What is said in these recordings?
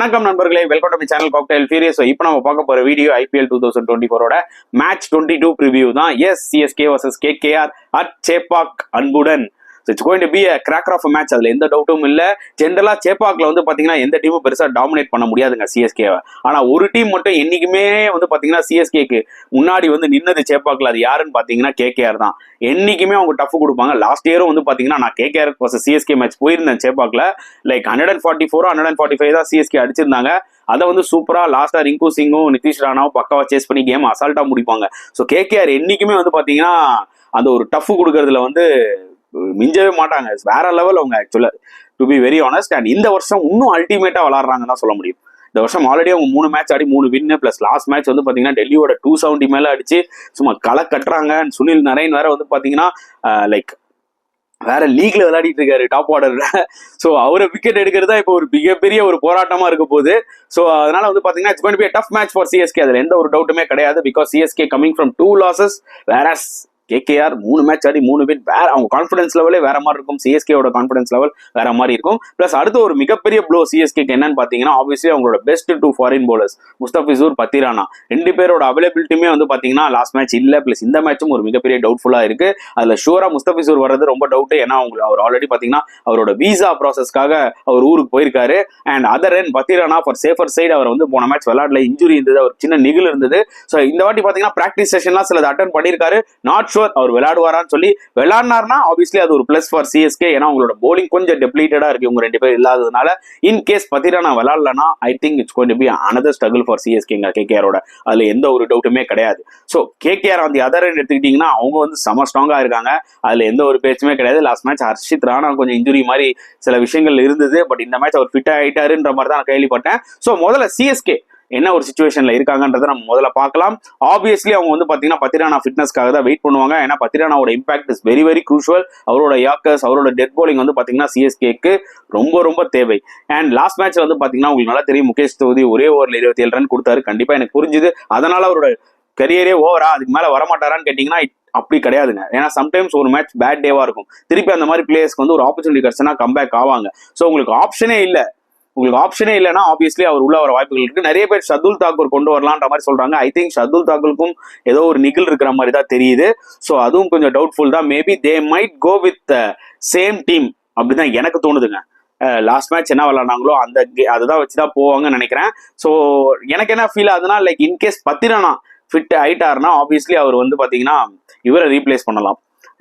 வணக்கம் நண்பர்களே, welcome to my channel cocktail furious. இப்போ நம்ம பார்க்க போற வீடியோ IPL 2024 மேட்ச் 22 ப்ரிவியூ தான். Yes, CSK vs KKR at Chepauk அன்புடன். It's going to be a cracker of a match. அதுல எந்த டவுட்டும் இல்ல. ஜென்ரலா சேப்பாக்ல வந்து பாத்தீங்கன்னா எந்த டீமும் பெருசா டாமினேட் பண்ண முடியாதுங்க CSK-வை. ஆனா ஒரு டீம் மட்டும் என்னைக்குமே வந்து பாத்தீங்கன்னா CSK-க்கு முன்னாடி வந்து நின்னது சேப்பாக்ல. அது யாருன்னு பாத்தீங்கன்னா KKR தான். என்னைக்குமே அவங்க டஃப் கொடுப்பாங்க. லாஸ்ட் இயரும் வந்து பாத்தீங்கன்னா நான் KKR vs CSK மேட்ச் போயிருந்தேன் சேப்பாக்ல. லைக் 144 145 தான் CSK அடிச்சிருந்தாங்க. அதை வந்து சூப்பரா லாஸ்டா ரிங்கு சிங்கும் நிதிஷ் ராணாவும் பக்காவா சேஸ் பண்ணி கேம் அசால்ட்டா முடிப்பாங்க. ஸோ KKR என்னைக்குமே வந்து பாத்தீங்கன்னா அந்த ஒரு டஃப் கொடுக்கறதுல வந்து மிஞ்சவே மாட்டாங்க. வேற லெவல் அவங்க ஆக்சுவலா, to be very honest. And இந்த வருஷம் இன்னும் அல்டிமேட்டா விளாடுறாங்கன்னு தான் சொல்ல முடியும். இந்த வருஷம் ஆல்ரெடி அவங்க 3 மேட்ச் ஆடி 3 வின்னு பிளஸ் லாஸ்ட் மேட்ச் வந்து பாத்தீங்கன்னா டெல்லியோட 270 மேல அடிச்சு சும்மா களை கட்டுறாங்க. சுனில் நரேன் வேற வந்து பாத்தீங்கன்னா லைக் வேற லீக்ல விளையாடிட்டு இருக்காரு டாப் ஆர்டர்ல. ஸோ அவரை விக்கெட் எடுக்கிறது தான் இப்போ ஒரு மிகப்பெரிய ஒரு போராட்டமா இருக்க போகுது. ஸோ அதனால வந்து பாத்தீங்கன்னா it's going to be a tough match for CSK. அதுல எந்த ஒரு டவுட்டுமே கிடையாது. Because CSK coming from 2 losses, whereas KKR 3 match Aadi 3 win. வேற அவங்க கான்ஃபிடன்ஸ் லெவலே வேற மாதிரி இருக்கும். CSK-யோட கான்ஃபிடன்ஸ் லெவல் வேற மாதிரி இருக்கும். பிளஸ் அடுத்து ஒரு மிகப்பெரிய ப்ளோ CSK-க்கு என்னன்னு பாத்தீங்கன்னா ஆப்வியஸ்லி அவங்களோட best 2 foreign bowlers Mustafizur, Pathirana, 2 பேரோட அவைலபிலிட்டியுமே வந்து பாத்தீங்கன்னா லாஸ்ட் மேட்ச் இல்ல. பிளஸ் இந்த மேட்சும் ஒரு மிகப்பெரிய டவுட்ஃபுல்லா இருக்கு. அதுல ஷூரா முஸ்தபிசூர் வர்றது ரொம்ப டவுட். ஏன்னா அவர் ஆல்ரெடி பாத்தீங்கன்னா அவரோட வீசா ப்ராசஸ்க்காக அவர் ஊருக்கு போயிருக்காரு. And other end Pathirana for safer side அவர் வந்து போன மேட்ச் விளையாடல, இன்ஜுரி இருந்தது, அவர் சின்ன நிகில் இருந்தது. ஸோ இந்த வாட்டி பாத்தீங்கன்னா பிராக்டிஸ் செஷன்லாம் சிலது அட்டன் பண்ணியிருக்காரு. நாட் அவர் விளையாடுவாரான்னு சொல்லி விளையாடினார்னா ஆப்வியஸ்லி அது ஒரு பிளஸ் ஃபார் CSK. ஏன்னா உங்களோட போலிங் கொஞ்சம் டெப்ளீட்டடா இருக்கு இவங்க 2 பேர் இல்லாததுனால. இன் கேஸ் பத்திரானா விளையாடலனா I think it's going to be another struggle for CSK-ங்க KKR-ஓட. அதுல எந்த ஒரு டவுட்டுமே கிடையாது. ஸோ KKR அந்த அதர் எண்ட் எடுத்துக்கிட்டீங்கன்னா அவங்க வந்து செம ஸ்ட்ராங்கா இருக்காங்க. அதுல எந்த ஒரு பேச்சுமே கிடையாது. லாஸ்ட் மேட்ச் ஹர்ஷித் ராணா கொஞ்சம் இன்ஜுரி மாதிரி சில விஷயங்கள் இருந்தது. பட் இந்த மேட்ச் அவர் ஃபிட் ஆயிட்டாருன்ற மாதிரி தான் நான் கேள்விப்பட்டேன். ஸோ முதல்ல CSK என்ன ஒரு சிச்சுவேஷன்ல இருக்காங்கன்றத நம்ம முதல்ல பார்க்கலாம். ஆப்வியஸ்லி அவங்க வந்து பாத்தீங்கன்னா பத்திரானா ஃபிட்னஸ்க்காக தான் வெயிட் பண்ணுவாங்க. ஏன்னா பத்திரானாவோட impact is very very crucial. அவரோட யாக்கர்ஸ், அவரோட டெட் போலிங் வந்து பாத்தீங்கன்னா CSK-க்கு ரொம்ப ரொம்ப தேவை. அண்ட் லாஸ்ட் மேட்ச்ல வந்து பாத்தீங்கன்னா உங்களுக்கு நல்லா தெரியும், முகேஷ் சௌத்ரி ஒரே ஓவர்ல 27 ரன் கொடுத்தாரு. கண்டிப்பா எனக்கு புரிஞ்சுது. அதனால அவரோட கரியரே ஓவரா, அதுக்கு மேல வரமாட்டாரான்னு கேட்டீங்கன்னா அப்படி கிடையாதுங்க. ஏன்னா சம்டைம்ஸ் ஒரு மேட்ச் பேட் டேவா இருக்கும். திருப்பி அந்த மாதிரி பிளேயர்ஸ்க்கு வந்து ஒரு ஆப்பர்ச்சுனிட்டி கிடைச்சுன்னா கம்பேக் ஆவாங்க. ஸோ உங்களுக்கு ஆப்ஷனே இல்லைன்னா ஆப்வியஸ்லி அவர் உள்ள வர வாய்ப்புகள் இருக்கு. நிறைய பேர் ஷர்துல் தாக்கூர் கொண்டு வரலான்ற மாதிரி சொல்றாங்க. ஐ திங்க் ஷர்துல் தாக்கூருக்கும் ஏதோ ஒரு நிகில் இருக்கிற மாதிரி தான் தெரியுது. ஸோ அதுவும் கொஞ்சம் டவுட்ஃபுல் தான். Maybe they might go with same team அப்படிதான் எனக்கு தோணுதுங்க. லாஸ்ட் மேட்ச் என்ன விளையாடுனாங்களோ அதுதான் வச்சுதான் போவாங்கன்னு நினைக்கிறேன். ஸோ எனக்கு என்ன ஃபீல் ஆகுதுன்னா லைக் இன்கேஸ் பத்திரானா ஃபிட் ஆயிட்டாருன்னா ஆப்வியஸ்லி அவர் வந்து பாத்தீங்கன்னா இவரை ரீப்ளேஸ் பண்ணலாம்,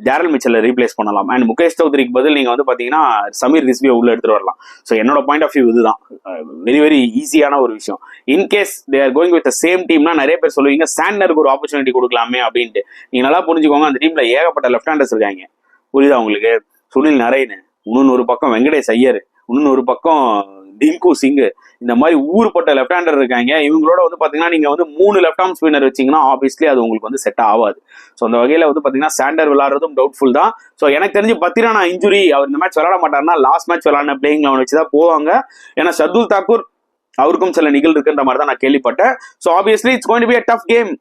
டேரல் மிச்சலை ரீப்ளேஸ் பண்ணலாம். அண்ட் முகேஷ் சௌத்ரிக்கு பதில் நீங்க வந்து பாத்தீங்கன்னா சமீர் ரிஸ்வியை உள்ள எடுத்துட்டு வரலாம். ஸோ என்னோட பாயிண்ட் ஆஃப் வியூ இதுதான். வெரி வெரி ஈஸியான ஒரு விஷயம். In case they are going with same டீம்னா நிறைய பேர் சொல்லுவீங்க சாண்டருக்கு ஒரு ஆப்பர்ச்சுனிட்டி கொடுக்கலாமே அப்படின்ட்டு. நீங்க நல்லா புரிஞ்சுக்கோங்க, அந்த டீம்ல ஏகப்பட்ட லெஃப்ட் ஹேண்டர்ஸ் இருக்காங்க. புரியுதா உங்களுக்கு? சுனில் நரேன், இன்னொன்னு ஒரு பக்கம் வெங்கடேஷ் ஐயர், இன்னொன்னு ஒரு பக்கம் டிங்கு சிங், இந்த மாதிரி ஊர்பட்ட லெஃப்ட் ஹேண்டர் இருக்காங்க. இவங்களோட வந்து பாத்தீங்கன்னா நீங்க வந்து 3 லெஃப்ட் ஆர்ம் ஸ்பின்னர் வச்சீங்கன்னா ஆப்வியஸ்லி அது உங்களுக்கு வந்து செட் ஆகாது. ஸோ அந்த வகையில வந்து பாத்தீங்கன்னா சாண்டர் விளையாடுறதும் டவுட்ஃபுல் தான். ஸோ எனக்கு தெரிஞ்சு பத்திரானா இன்ஜுரி, அவர் இந்த மேட்ச் விளையாட மாட்டாருன்னா லாஸ்ட் மேட்ச் விளையாடின பிளேயிங் லெவன் வச்சுதான் போவாங்க. ஏன்னா ஷர்துல் தாக்கூர் அவருக்கும் சில நிகழ் இருக்குன்ற மாதிரி தான் நான் கேள்விப்பட்டேன். So obviously it's going to be a tough game.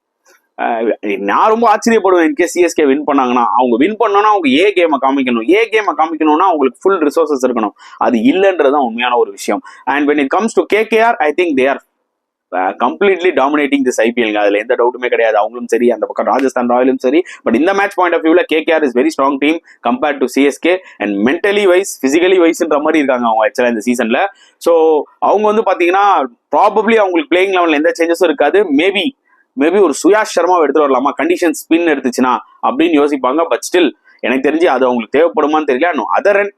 நான் ரொம்ப ஆச்சரியப்படுவேன் இன்கேஸ் CSK வின் பண்ணாங்கன்னா. அவங்க வின் பண்ணோன்னா அவங்க கேமை காமிக்கணும்னா அவங்களுக்கு ஃபுல் ரிசோர்சஸ் இருக்கணும். அது இல்லைன்றதுதான் உண்மையான ஒரு விஷயம். And when it comes to KKR, I think they are completely dominating this IPL. அதுல எந்த டவுட்டுமே கிடையாது. அவங்களும் சரி, அந்த பக்கம் ராஜஸ்தான் ராயலும் சரி. பட் இந்த மேட்ச் பாயிண்ட் ஆஃப் வியூல KKR is very strong team compared to CSK. And mentally wise, physically வைஸ்ன்ற மாதிரி இருக்காங்க அவங்க ஆக்சுவலா இந்த சீசன்ல. ஸோ அவங்க வந்து பாத்தீங்கன்னா ப்ராபப்ளி அவங்களுக்கு பிளேயிங் லெவல்ல எந்த சேஞ்சஸும் இருக்காது. மேபி ஒரு சுயாஷ் சர்மாவை எடுத்துட்டு வரலாமா கண்டிஷன் ஸ்பின் எடுத்துச்சுன்னா அப்படின்னு யோசிப்பாங்க. பட் ஸ்டில் எனக்கு தெரிஞ்சு அது அவங்களுக்கு தேவைப்படுமான்னு தெரியல. அதர் அண்ட்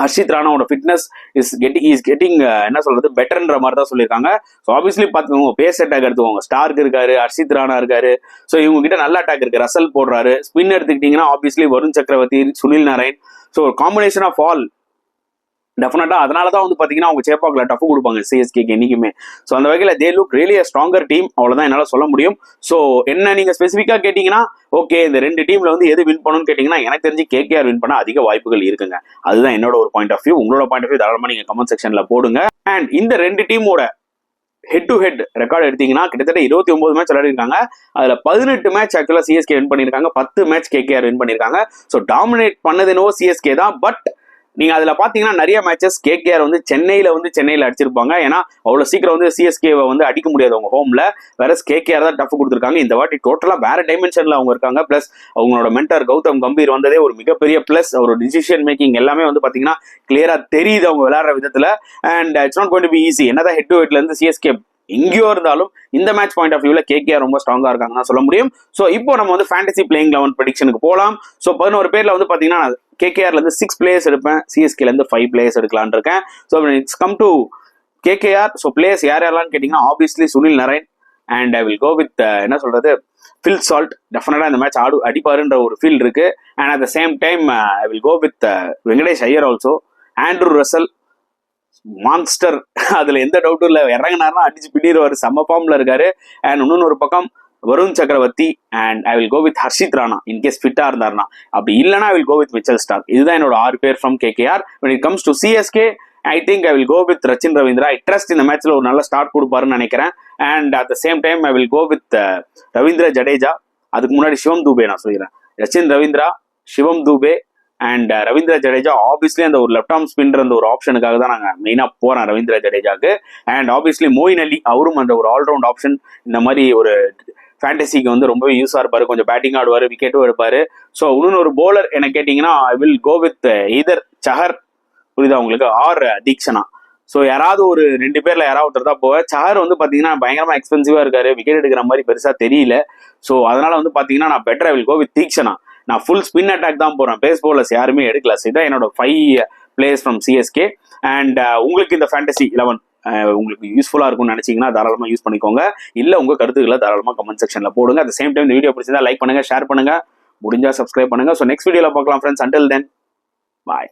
ஹர்ஷித் ராணாவோட ஃபிட்னஸ் இஸ் கெட்டிங் என்ன சொல்றது பெட்டர்ன்ற மாதிரி தான் சொல்லியிருக்காங்க. ஸோ ஆப்வியஸ்லி பார்த்துக்கோங்க, பேஸ் அட்டாக் எடுத்துக்கோங்க, ஸ்டார்க் இருக்காரு, ஹர்ஷித் ராணா இருக்காரு. ஸோ இவங்க கிட்ட நல்ல அட்டாக் இருக்கு. ரசல் போடுறாரு. ஸ்பின் எடுத்துக்கிட்டீங்கன்னா obviously Varun Chakravarthy, Sunil Narine. So combination of all டெஃபினட்டா. அதனாலதான் வந்து பாத்தீங்கன்னா அவங்க சேப்பாக்ல டஃப் கொடுப்பாங்க CSK-க்கு என்னைக்குமே. ஸோ அந்த வகையில they look really a stronger team. அவ்வளவுதான் என்னால சொல்ல முடியும். ஸோ என்ன நீங்க ஸ்பெசிஃபிக்கா கேட்டீங்கன்னா ஓகே இந்த 2 டீம்ல வந்து எது வின் பண்ணணும்னு கேட்டீங்கன்னா எனக்கு தெரிஞ்சு KKR வின் பண்ண அதிக வாய்ப்புகள் இருக்குங்க. அதுதான் என்னோட ஒரு பாயிண்ட் ஆஃப் வியூ. உங்களோட பாயிண்ட் ஆஃப் வியூ தாராளமா நீங்க கமெண்ட் செக்ஷன்ல போடுங்க. அண்ட் இந்த 2 டீமோட ஹெட் டு ஹெட் ரெக்கார்டு எடுத்தீங்கன்னா கிட்டத்தட்ட 29 மேட்ச் விளையாடிருக்காங்க. அதுல 18 மேட்ச் ஆக்சுவலா CSK வின் பண்ணிருக்காங்க, 10 மேட்ச் KKR வின் பண்ணிருக்காங்க. ஸோ டாமினேட் பண்ணது என்னவோ CSK தான். பட் நீங்க அதுல பாத்தீங்கன்னா நிறைய மேட்சஸ் கேகேஆர் வந்து சென்னையில அடிச்சிருப்பாங்க. ஏன்னா அவ்வளவு சீக்கிரம் வந்து சிஎஸ்கேவை வந்து அடிக்க முடியாது அவங்க ஹோம்ல. வேற கேகேஆர் தான் டஃப் கொடுத்துருக்காங்க. இந்த வாட்டி டோட்டலா வேற டைமென்ஷன்ல அவங்க இருக்காங்க. பிளஸ் அவங்களோட மென்டர் கௌதம் கம்பீர் வந்ததே ஒரு மிகப்பெரிய பிளஸ். அவரோட டிசிஷன் மேக்கிங் எல்லாமே வந்து பாத்தீங்கன்னா கிளியரா தெரியுது அவங்க விளையாடுற விதத்துல. And it's not going to be easy. என்னதான் ஹெட் டு ஹெட்ல இருந்து சிஎஸ்கே எங்கேயோ இருந்தாலும் இந்த மேட்ச் பாயிண்ட் ஆஃப் வியூல கேகேஆர் ரொம்ப ஸ்ட்ராங்கா இருக்காங்கன்னு சொல்ல முடியும். ஸோ இப்போ நம்ம வந்து ஃபேண்டசி பிளேயிங் 11 ப்ரெடிக்ஷனுக்கு போகலாம். ஸோ 11 பேர்ல வந்து பாத்தீங்கன்னா கேகேஆர்ல இருந்து 6 பிளேயர்ஸ் எடுப்பேன், சிஎஸ்கேல இருந்து 5 பிளேயர்ஸ் எடுக்கலான் இருக்கேன். So it's come to KKR. So players யாரெல்லாம் கேட்டீங்கன்னா obviously Sunil Narine and I will go with என்ன சொல்றது ஃபில் சால்ட். டெஃபினட்டா இந்த மேட்ச் அடிப்பாருன்ற ஒரு ஃபீல் இருக்கு. And at the same time I will go with Venkatesh Iyer also. Andre Russell monster, அதுல எந்த டவுட்டும் இல்லை. இறங்கினார்னா அடிச்சு பிடிடுவாரு, செம்ம ஃபார்ம்ல இருக்காரு. அண்ட் இன்னொரு பக்கம் Varun Chakravarthy and I will go with Harshit Rana in case ஃபிட்டா இருந்தாருனா. அப்படி இல்லைனா I will go with Mitchell Starc. இதுதான் என்னோட 6 பேர் from KKR. when it comes to CSK I think I will go with Rachin Ravindra. I trust இந்த மேட்ச்ல ஒரு நல்ல ஸ்டார்ட் கொடுப்பாருன்னு நினைக்கிறேன். And at the same time I will go with Ravindra Jadeja. அதுக்கு முன்னாடி சிவம் தூபே நான் சொல்லிடுறேன். ரச்சின் ரவீந்திரா, சிவம் தூபே அண்ட் ரவீந்திர ஜடேஜா. ஆப்வியஸ்லி அந்த ஒரு லெஃப்ட் ஆர்ம் ஸ்பின்னர் அந்த ஒரு ஆப்ஷனுக்காக தான் நாங்கள் மெயினாக போகிறோம் ரவீந்திர ஜடேஜாக்கு. அண்ட் ஆப்வியஸ்லி மோயின் அலி, அவரும் அந்த ஒரு ஆல்ரவுண்ட் ஆப்ஷன். இந்த மாதிரி ஒரு ஃபேண்டசிக்கு வந்து ரொம்பவே யூஸாக இருப்பார். கொஞ்சம் பேட்டிங் ஆடுவார், விக்கெட்டும் எடுப்பார். ஸோ இன்னொரு போலர் என்ன கேட்டிங்கன்னா I will go with either Chahar, புரியுதா உங்களுக்கு, ஆர் தீக்ஷனா. ஸோ யாராவது ஒரு 2 பேர்ல யாராவது ஒருத்தர் தான் போவேன். சஹர் வந்து பார்த்தீங்கன்னா பயங்கரமாக எக்ஸ்பென்சிவாக இருக்காரு, விக்கெட் எடுக்கிற மாதிரி பெருசாக தெரியல. ஸோ அதனால வந்து பார்த்தீங்கன்னா நான் better I will go with Theekshana. நான் ஃபுல் ஸ்பின் அட்டாக் தான் போறேன், பேஸ் பவுலர்ஸ் யாருமே எடுக்கல. இதான் என்னோட 5 பிளேயர்ஸ் ஃப்ரம் சிஎஸ்கே. அண்ட் உங்களுக்கு இந்த ஃபேண்டசி 11 உங்களுக்கு யூஸ்ஃபுல்லா இருக்கும்னு நினைச்சீங்கன்னா தாராளமா யூஸ் பண்ணிக்கோங்க. இல்ல உங்க கருத்துக்களை தாராளமா கமெண்ட் செக்ஷன்ல போடுங்க. அட் சேம் டைம் இந்த வீடியோ பிடிச்சிருந்தா லைக் பண்ணுங்க, ஷேர் பண்ணுங்க, முடிஞ்சா சப்ஸ்கிரைப் பண்ணுங்க. ஸோ நெக்ஸ்ட் வீடியோல பார்க்கலாம் ஃப்ரெண்ட்ஸ். அண்டில் தென் பாய்.